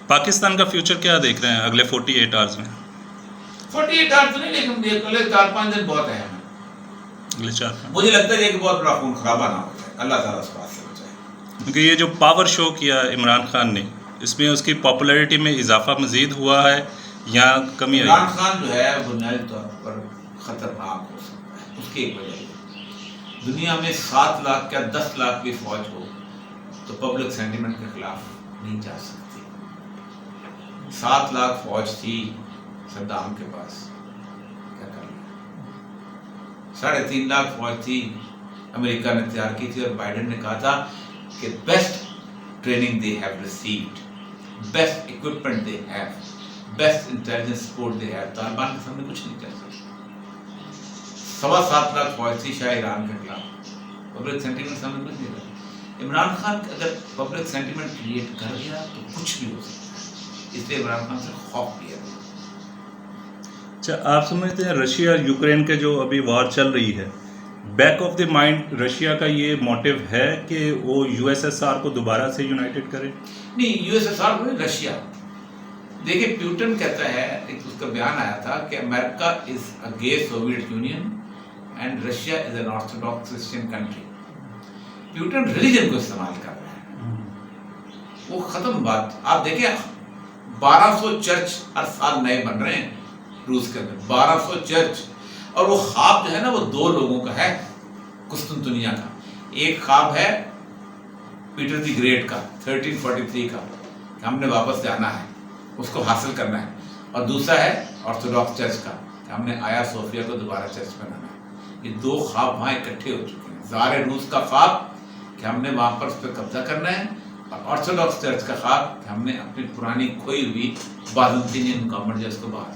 पाकिस्तान का फ्यूचर क्या देख रहे हैं अगले 48 आवर्स में? 48 आवर्स तो नहीं, लेकिन अगले 4-5 दिन बहुत अहम है। अगले 4-5 मुझे लगता है कि बहुत बड़ा खून खराबा ना हो जाए, अल्लाह ताला इस बात से बचाए। क्योंकि ये जो पावर शो किया इमरान खान ने, इसमें उसकी पॉपुलैरिटी में इजाफा मजीद हुआ है या कमी आई? इमरान खान जो है बुनियादी तौर पर खतरनाक हो सकता है। उसकी एक वजह है, दुनिया में 7 लाख या 10 लाख भी फौज हो तो पब्लिक सेंटिमेंट के खिलाफ नहीं जा सकती। 7 लाख फौज थी सद्दाम के पास, क्या कर लिया। 3.5 लाख फौज थी, अमेरिका ने तैयार की थी और बाइडेन ने कहा था कि best training they have received, best equipment they have, best intelligence support they have. Taliban के सामने कुछ नहीं कर सकते। 7.25 लाख फौज थी शाह ईरान के खिलाफ, पब्लिक सेंटिमेंट समझ में नहीं रहा। इमरान खान अगर पब्लिक सेंटिमेंट क्रिएट कर गया तो कुछ भी हो सकता है, इसलिए इमरान खान से खौफ किया। अच्छा, आप समझते हैं रशिया यूक्रेन के जो अभी वॉर चल रही है, back of the mind Russia का ये मोटिव है कि वो यूएसएसआर को दोबारा से यूनाइटेड करे? नहीं, यूएसएसआर को नहीं, रशिया। देखिए, प्यूटन कहता है, एक उसका बयान आया था कि America is against Soviet union and Russia is an Orthodox Christian country. Putin religion को इस्तेमाल कर रहा है, वो खत्म बात। आप देखिए 1200 चर्च हर साल नए बन रहे हैं रूस के अंदर, 1200 चर्च। और वो ख्वाब जो है ना, वो 2 लोगों का है कुस्तुनतुनिया का। एक ख्वाब है पीटर द ग्रेट का 1343 का, कि हमने वापस जाना है, उसको हासिल करना है। और दूसरा है ऑर्थोडॉक्स चर्च का, कि हमने आया सोफिया को दोबारा चर्च बनाना है। ये 2 ख्वाब वहाँ इकट्ठे हो चुके हैं। ज़ारे रूस का ख्वाब कि हमने वहाँ पर उस पर कब्जा करना है, और ऑर्थोडॉक्स चर्च का ख्वाब कि हमने अपनी पुरानी खोई हुई बाइजेंटाइन गवर्नमेंट जो उसको बाहर